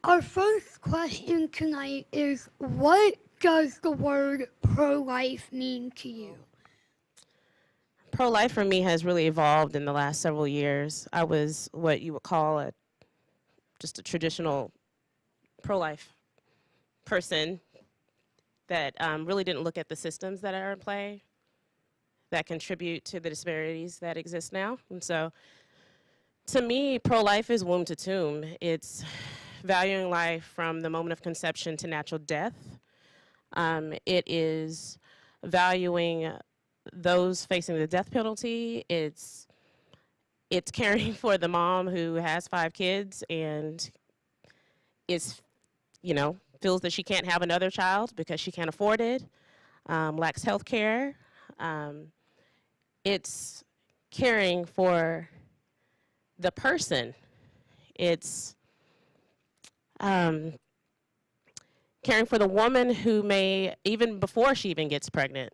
Our first question tonight is, what does the word pro-life mean to you? Pro-life for me has really evolved in the last several years. I was what you would call just a traditional pro-life person that really didn't look at the systems that are in play that contribute to the disparities that exist now. And so to me, pro-life is womb to tomb. It's valuing life from the moment of conception to natural death. It is valuing those facing the death penalty. It's caring for the mom who has 5 kids and is, feels that she can't have another child because she can't afford it, lacks health care. It's caring for the person. It's caring for the woman who may, even before she even gets pregnant,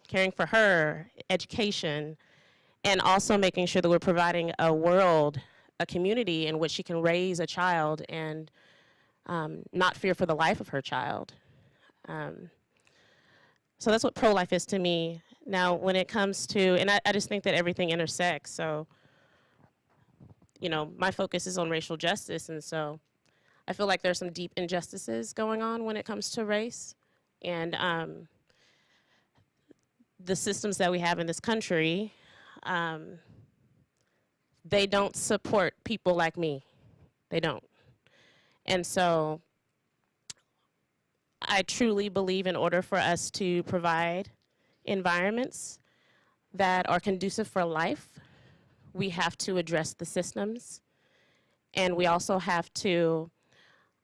caring for her, education, and also making sure that we're providing a world, a community in which she can raise a child and not fear for the life of her child. So that's what pro-life is to me. Now, when it comes to, and I just think that everything intersects. So, my focus is on racial justice, and so I feel like there's some deep injustices going on when it comes to race. And the systems that we have in this country, they don't support people like me. They don't. And so I truly believe in order for us to provide environments that are conducive for life, we have to address the systems, and we also have to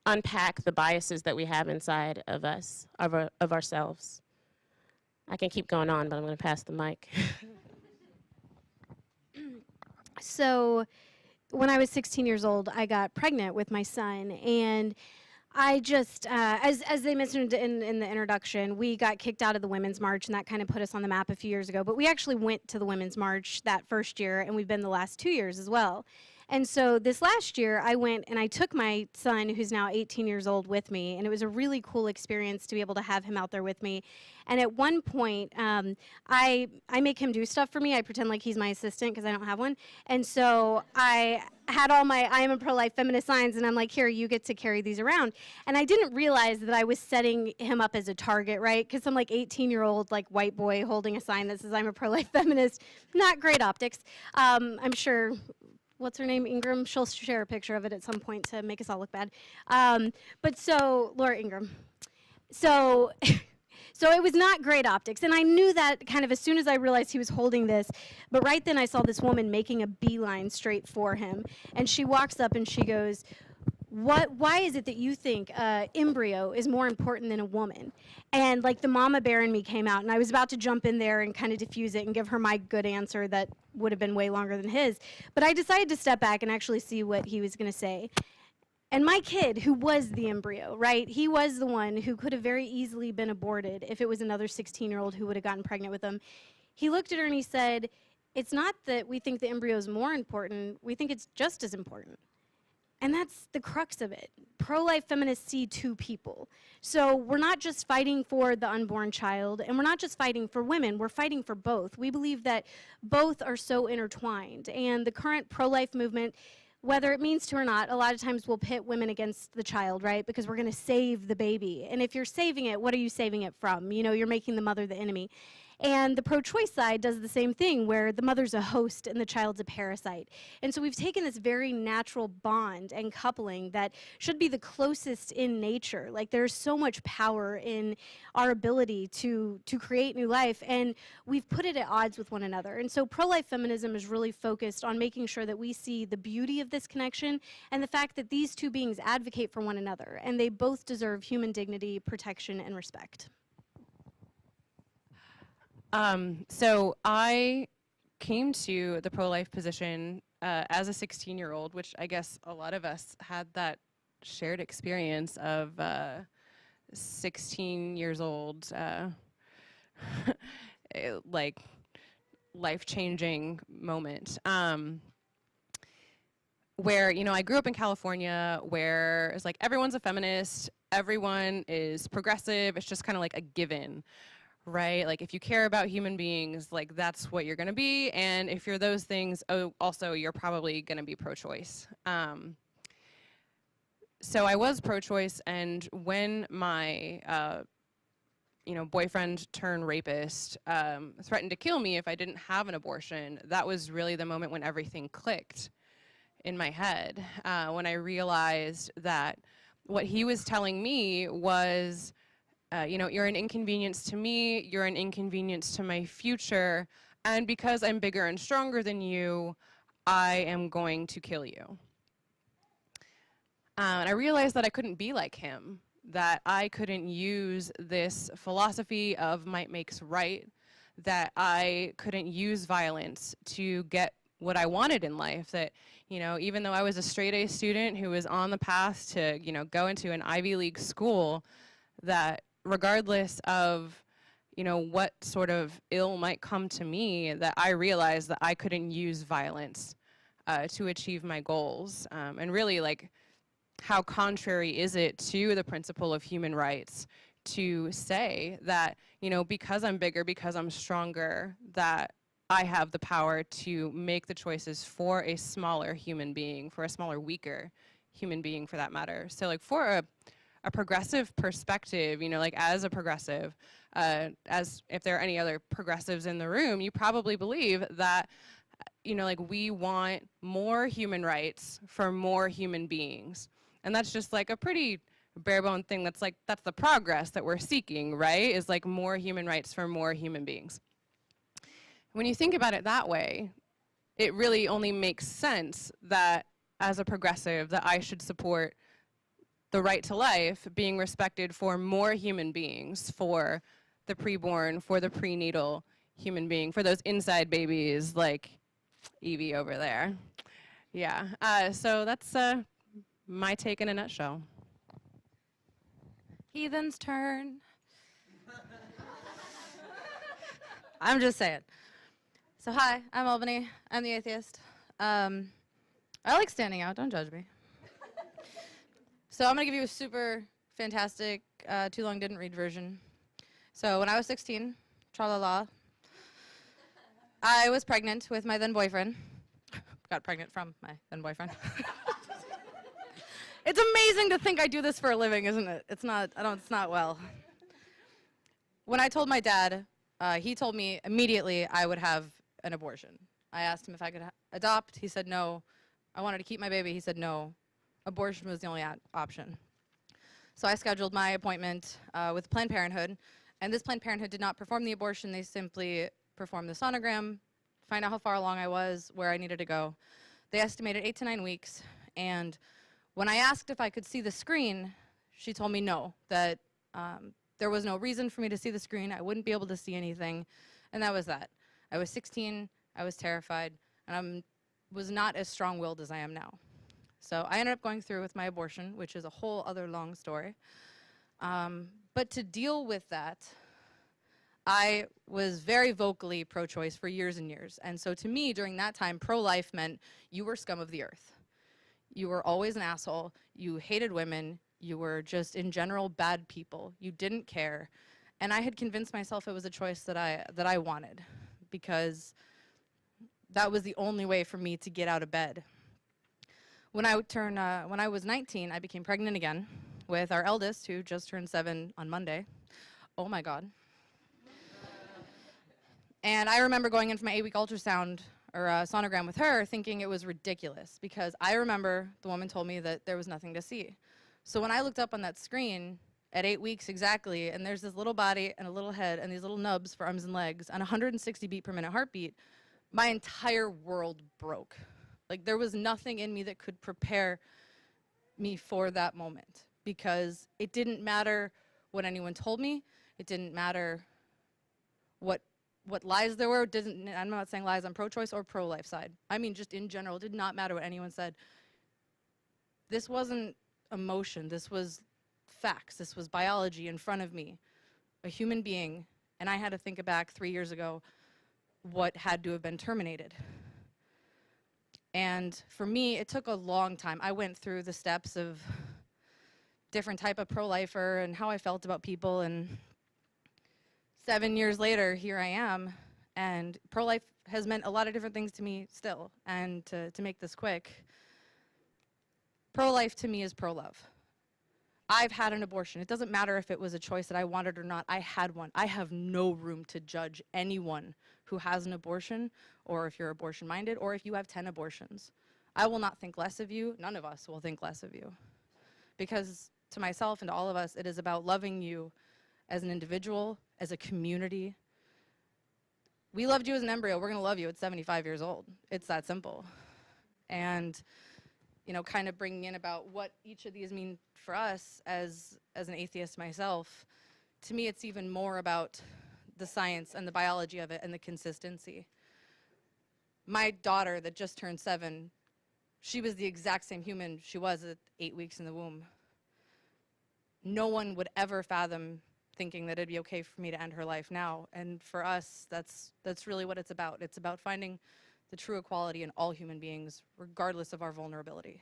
unpack the biases that we have inside of us, of ourselves. I can keep going on, but I'm going to pass the mic. So when I was 16 years old, I got pregnant with my son, and I just, as they mentioned in the introduction, we got kicked out of the Women's March, and that kind of put us on the map a few years ago. But we actually went to the Women's March that first year, and we've been the last 2 years as well. And so this last year, I went and I took my son, who's now 18 years old, with me, and it was a really cool experience to be able to have him out there with me. And at one point, I make him do stuff for me. I pretend like he's my assistant because I don't have one. And so I had all my I am a pro-life feminist signs, and I'm like, here, you get to carry these around. And I didn't realize that I was setting him up as a target, right? Because some like 18-year-old like white boy holding a sign that says I'm a pro-life feminist, not great optics. I'm sure, what's her name, Ingram? She'll share a picture of it at some point to make us all look bad. But so, Laura Ingram. So, so it was not great optics. And I knew that kind of as soon as I realized he was holding this. But right then I saw this woman making a beeline straight for him. And she walks up and she goes, why is it that you think embryo is more important than a woman? And like the mama bear in me came out, and I was about to jump in there and kind of diffuse it and give her my good answer that would have been way longer than his. But I decided to step back and actually see what he was going to say. And my kid, who was the embryo, right, he was the one who could have very easily been aborted if it was another 16-year-old who would have gotten pregnant with him. He looked at her and he said, it's not that we think the embryo is more important, we think it's just as important. And that's the crux of it. Pro-life feminists see two people. So we're not just fighting for the unborn child, and we're not just fighting for women, we're fighting for both. We believe that both are so intertwined. And the current pro-life movement, whether it means to or not, a lot of times we'll pit women against the child, right? Because we're gonna save the baby. And if you're saving it, what are you saving it from? You know, you're making the mother the enemy. And the pro-choice side does the same thing, where the mother's a host and the child's a parasite. And so we've taken this very natural bond and coupling that should be the closest in nature. Like there's so much power in our ability to create new life, and we've put it at odds with one another. And so pro-life feminism is really focused on making sure that we see the beauty of this connection and the fact that these two beings advocate for one another, and they both deserve human dignity, protection, and respect. So I came to the pro-life position as a 16-year-old, which I guess a lot of us had that shared experience of 16 years old, like life-changing moment. where, you know, I grew up in California where it's like everyone's a feminist, everyone is progressive, it's just kind of like a given, right? Like if you care about human beings, like that's what you're gonna be, and if you're those things, oh, also you're probably gonna be pro-choice. So I was pro-choice, and when my you know, boyfriend turned rapist threatened to kill me if I didn't have an abortion, that was really the moment when everything clicked in my head, when I realized that what he was telling me was, you know, you're an inconvenience to me, you're an inconvenience to my future, and because I'm bigger and stronger than you, I am going to kill you. And I realized that I couldn't be like him, that I couldn't use this philosophy of might makes right, that I couldn't use violence to get what I wanted in life, that, you know, even though I was a straight A student who was on the path to, you know, go into an Ivy League school, that regardless of, you know, what sort of ill might come to me, that I realized that I couldn't use violence to achieve my goals. And really, like, how contrary is it to the principle of human rights to say that, you know, because I'm bigger, because I'm stronger, that I have the power to make the choices for a smaller human being, for a smaller, weaker human being for that matter. So like for a progressive perspective, you know, like as a progressive, as if there are any other progressives in the room, you probably believe that, you know, like we want more human rights for more human beings. And that's just like a pretty bare bone thing. That's like, that's the progress that we're seeking, right? Is like more human rights for more human beings. When you think about it that way, it really only makes sense that as a progressive, that I should support the right to life being respected for more human beings, for the preborn, for the prenatal human being, for those inside babies like Evie over there. Yeah, so that's my take in a nutshell. Heathen's turn. I'm just saying. So hi, I'm Albany. I'm the atheist. I like standing out, don't judge me. So I'm gonna give you a super fantastic, too long didn't read version. So when I was 16, tra-la-la, I was pregnant with my then boyfriend. Got pregnant from my then boyfriend. It's amazing to think I do this for a living, isn't it? It's not, it's not well. When I told my dad, he told me immediately I would have an abortion. I asked him if I could adopt. He said no. I wanted to keep my baby. He said no. Abortion was the only option. So I scheduled my appointment with Planned Parenthood, and this Planned Parenthood did not perform the abortion. They simply performed the sonogram, find out how far along I was, where I needed to go. They estimated 8 to 9 weeks, and when I asked if I could see the screen, she told me no, that there was no reason for me to see the screen. I wouldn't be able to see anything, and that was that. I was 16, I was terrified, and I was not as strong-willed as I am now. So I ended up going through with my abortion, which is a whole other long story. But to deal with that, I was very vocally pro-choice for years and years. And so to me, during that time, pro-life meant you were scum of the earth. You were always an asshole. You hated women. You were just, in general, bad people. You didn't care. And I had convinced myself it was a choice that I wanted, because that was the only way for me to get out of bed. When I was 19, I became pregnant again with our eldest, who just turned 7 on Monday. Oh my God. And I remember going in for my 8-week ultrasound or sonogram with her, thinking it was ridiculous, because I remember the woman told me that there was nothing to see. So when I looked up on that screen at 8 weeks exactly, and there's this little body and a little head and these little nubs for arms and legs and 160 beat per minute heartbeat, my entire world broke. Like, there was nothing in me that could prepare me for that moment, because it didn't matter what anyone told me. It didn't matter what lies there were. I'm not saying lies on pro-choice or pro-life side. I mean, just in general, it did not matter what anyone said. This wasn't emotion. This was facts. This was biology in front of me, a human being. And I had to think back 3 years ago what had to have been terminated. And for me, it took a long time. I went through the steps of different type of pro-lifer and how I felt about people, and 7 years later, here I am. And pro-life has meant a lot of different things to me still. And to make this quick, pro-life to me is pro-love. I've had an abortion. It doesn't matter if it was a choice that I wanted or not. I had one. I have no room to judge anyone who has an abortion, or if you're abortion-minded, or if you have 10 abortions. I will not think less of you. None of us will think less of you. Because to myself and to all of us, it is about loving you as an individual, as a community. We loved you as an embryo. We're going to love you at 75 years old. It's that simple. And you know, kind of bringing in about what each of these mean for us as an atheist myself, to me it's even more about the science and the biology of it and the consistency. My daughter that just turned 7, she was the exact same human she was at 8 weeks in the womb. No one would ever fathom thinking that it'd be okay for me to end her life now. And for us, that's really what it's about. It's about finding the true equality in all human beings, regardless of our vulnerability.